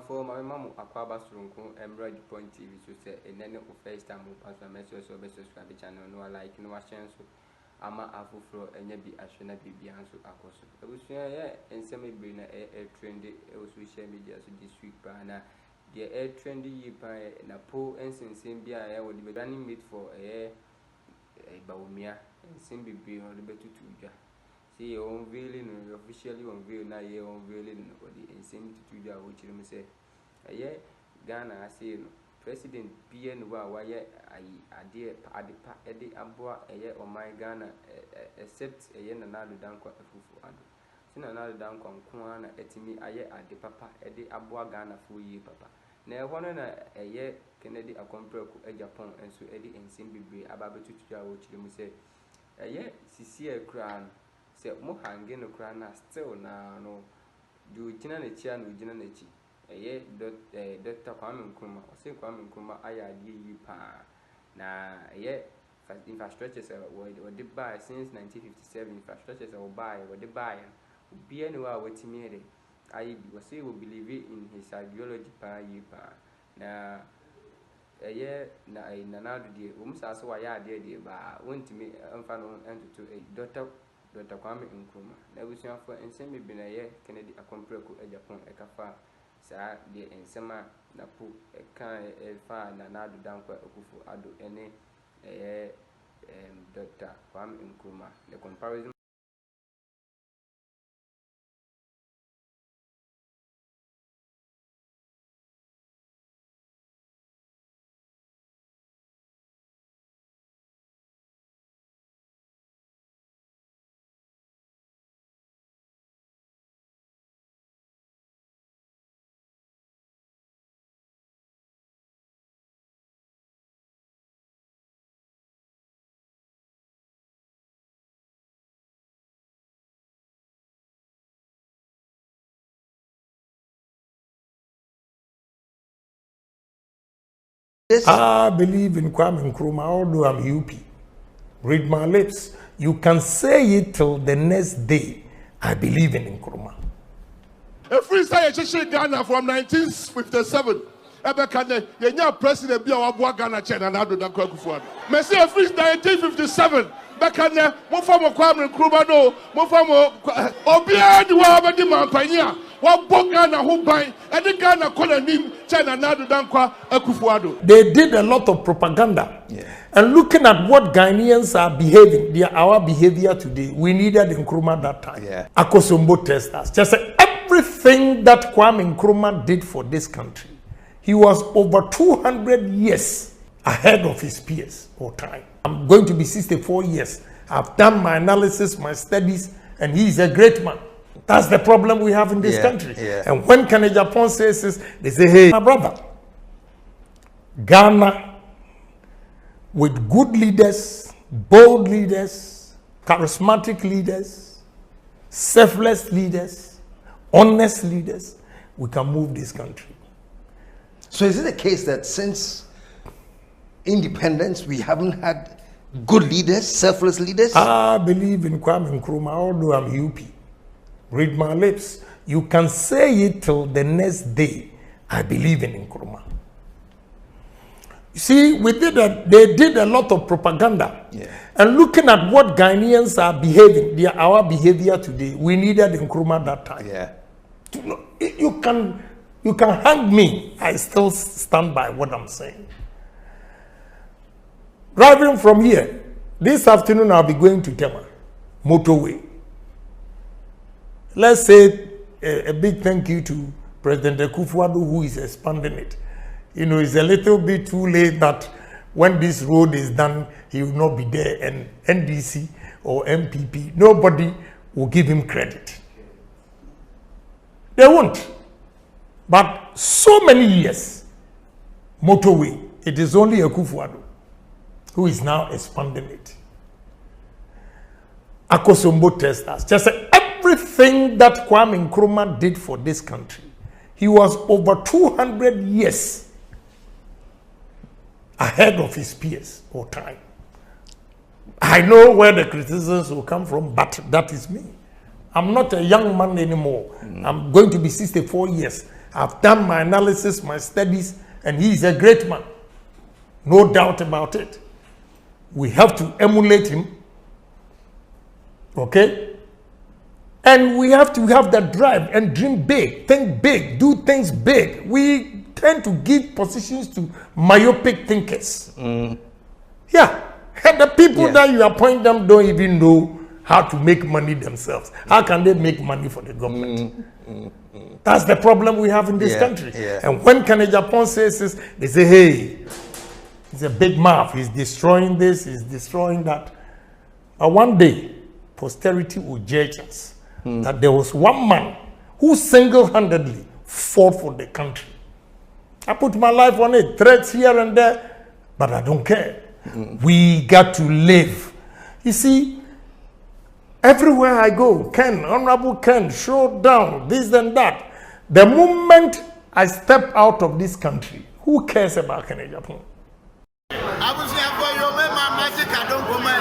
for my mom, Aquaba Strunkum, and AGYAPONG TV, so say, and then first time we pass my message or subscribe channel, no like, no chance. Ama afufro enye bi ahwe na bibia nso akoso ebusua ye enseme bi na trendy social media so this week pa na the trendy yi pa na po ensensen bia ya wo de running mate for bawumia ensen bibia no de betutu dwa see you unveiling no officially unveil na ye unveiling no body ensen tutu dwa wo chire me say Ghana ase no President PN wa ye adepa ede aboa oman Ghana except NANA ADDO si NANA ADDO nko na etimi aye adepapa ede aboa Ghana fo yi papa na ehwo no na Kennedy akompreku AGYAPONG enso ede ensin bibre ababetutu a wo chire mu se sisi ekra no se mo hange no kra na still na no du gina na chia no gina na chi DR.KWAME ose Kwame Nkrumah ayadi yi pa na infrastructures were the buy since 1957 infrastructures were buy obi anywhere wetimi ere ayi bi we say we believe in his ideology pa yi pa na na NANA ADDO de umsa so wa ya de ba wontimi amfa no entutu DR.KWAME Nkrumah na busuafo ensemi bi na Kennedy akompreku AGYAPONG ekafa sa de ensema na pu kan fa NANA ADDO ene DR.KWAME Nkrumah the comparison I believe in Kwame Nkrumah, although I'm UP. Read my lips. You can say it till the next day. I believe in Nkrumah. A freestyle Ghana from 1957. Ebekane, yenya president bi awabua Ghana chen na NANA ADDO Akufo-Addo. Me say a freestyle 1957. Bekane, mo fa mo Kwame Nkrumah no, mo fa mo obia di wa abedi mampanya. Ghana who buy any Ghana colony China NANA Akufo-Addo. They did a lot of propaganda. And looking at what Ghanaians are behaving, our behavior today, we needed Nkrumah that time. Akosombo testers. Just everything that Kwame Nkrumah did for this country, he was over 200 years ahead of his peers or time. I'm going to be 64 years. I've done my analysis, my studies, and he is a great man. That's the problem we have in this country. And when AGYAPONG says this, they say, hey, my brother, Ghana, with good leaders, bold leaders, charismatic leaders, selfless leaders, honest leaders, we can move this country. So is it a case that since independence, we haven't had good leaders, selfless leaders? I believe in Kwame Nkrumah, although I'm UP. Read my lips. You can say it till the next day. I believe in Nkrumah. You see, they did a lot of propaganda. And looking at what Ghanaians are behaving, our behavior today, we needed Nkrumah that time. You can hang me. I still stand by what I'm saying. Driving from here, this afternoon I'll be going to Tema, motorway. Let's say a big thank you to President Akufo-Addo, who is expanding it. You know, it's a little bit too late that when this road is done, he will not be there, and NDC or MPP, nobody will give him credit. They won't. But so many years, motorway, it is only Akufo-Addo who is now expanding it. Akosombo testers. Just everything that Kwame Nkrumah did for this country, he was over 200 years ahead of his peers or time. I know where the criticisms will come from, but that is me. I'm not a young man anymore. I'm going to be 64 years. I've done my analysis, my studies, and he is a great man. No doubt about it. We have to emulate him. Okay? And we have to have that drive and dream big, think big, do things big. We tend to give positions to myopic thinkers. Yeah. And the people that you appoint them don't even know how to make money themselves. How can they make money for the government? That's the problem we have in this country. And when AGYAPONG says this, they say, hey, he's a big mouth. He's destroying this, he's destroying that. But one day, posterity will judge us that there was one man who single-handedly fought for the country. I put my life on it, threats here and there, but I don't care. We got to live. You see, everywhere I go, Ken, Honorable Ken, show down, this and that. The moment I step out of this country, who cares about AGYAPONG? I was here for your magic. I don't go my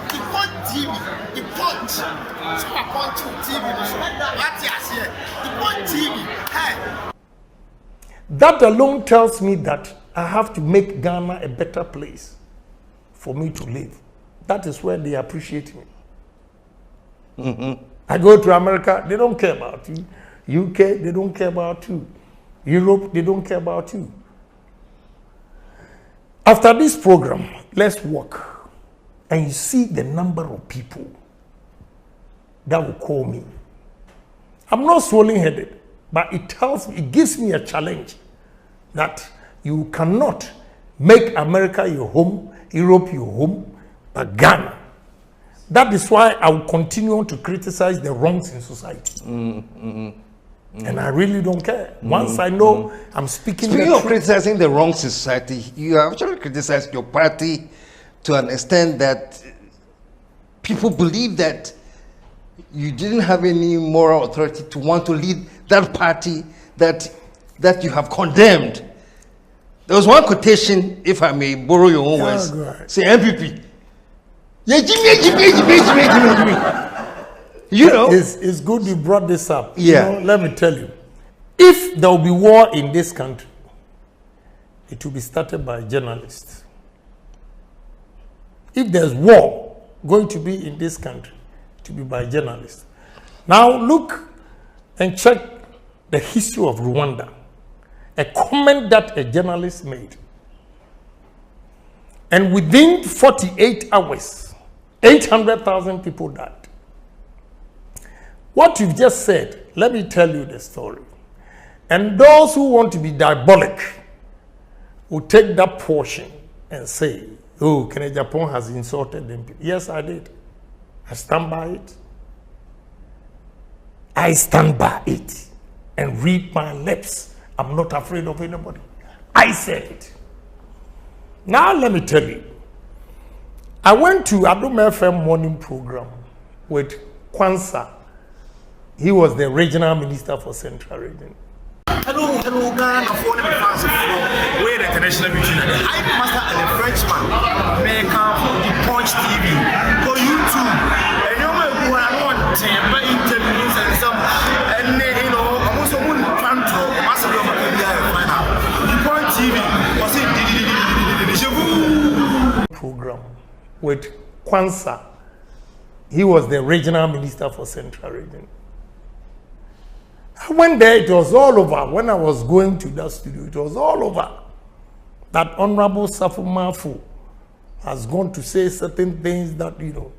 the point TV, the point. So I point to TV. The point TV. Hey. That alone tells me that I have to make Ghana a better place for me to live. That is where they appreciate me. I go to America, they don't care about you. UK, they don't care about you. Europe, they don't care about you. After this program, let's walk. And you see the number of people that will call me. I'm not swollen-headed, but it gives me a challenge that you cannot make America your home, Europe your home, but Ghana. That is why I will continue to criticize the wrongs in society. And I really don't care. Once I know I'm speaking Speaking of criticizing the wrongs in society, you have actually criticized your party to an extent that people believe that you didn't have any moral authority to want to lead that party that you have condemned. There was one quotation, if I may borrow your own words, say MPP. You know, it's good you brought this up. Yeah. You know, let me tell you, if there will be war in this country, it will be started by journalists. If there's war going to be in this country, it will be by journalists. Now look and check the history of Rwanda. A comment that a journalist made. And within 48 hours, 800,000 people died. What you've just said, let me tell you the story. And those who want to be diabolic will take that portion and say, oh, AGYAPONG has insulted them. Yes, I did. I stand by it. I stand by it. And read my lips. I'm not afraid of anybody. I said it. Now let me tell you. I went to Adom FM morning program with nkansah. He was the regional minister for Central Region. Hello, Ghana, for the fans of where the international meeting, the hype master and the Frenchman may come from the Punch TV for YouTube. And you know, who are on Temper interviews and some, and you know, I'm also going to control massive of my find out. The Punch TV was it program with nkansah. He was the regional minister for Central Region. I went there, it was all over. When I was going to that studio, it was all over. That Honorable Safumafu has gone to say certain things that, you know.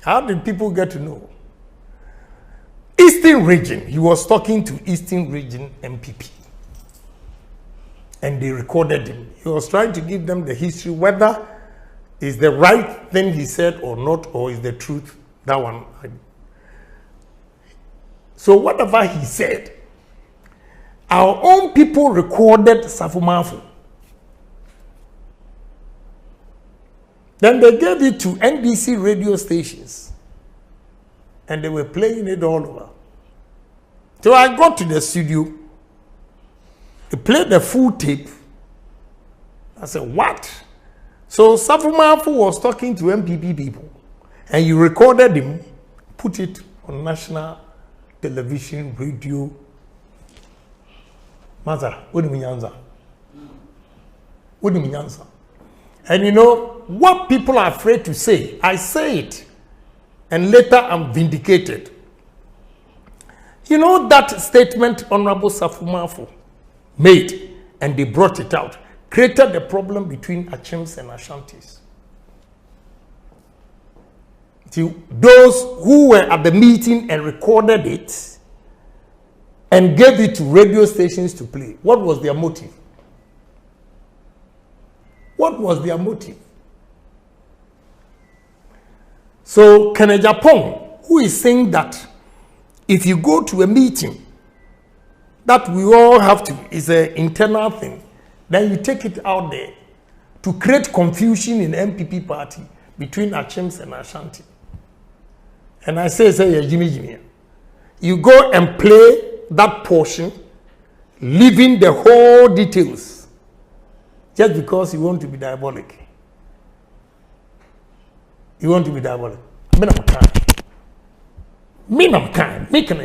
How did people get to know? Eastern Region, he was talking to Eastern Region MPP. And they recorded him. He was trying to give them the history, whether it's the right thing he said or not, or is the truth, that one. So whatever he said, our own people recorded Safumafu. Then they gave it to NBC radio stations. And they were playing it all over. So I got to the studio. They played the full tape. I said, what? So Safumafu was talking to MPP people. And you recorded him, put it on national television, radio. Maza, what do you mean answer? What do you mean answer? And you know what people are afraid to say? I say it, and later I'm vindicated. You know that statement Honorable Safumafu made, and they brought it out, created the problem between Achims and Ashantis. See, those who were at the meeting and recorded it and gave it to radio stations to play, what was their motive? What was their motive? So AGYAPONG, who is saying that if you go to a meeting that we all have to, is an internal thing, then you take it out there to create confusion in the MPP party between Achims and Ashanti. And I say, Jimmy, you go and play that portion, leaving the whole details, just because you want to be diabolic. You want to be diabolic. Me, I'm kind. Me, I'm kind. Me, can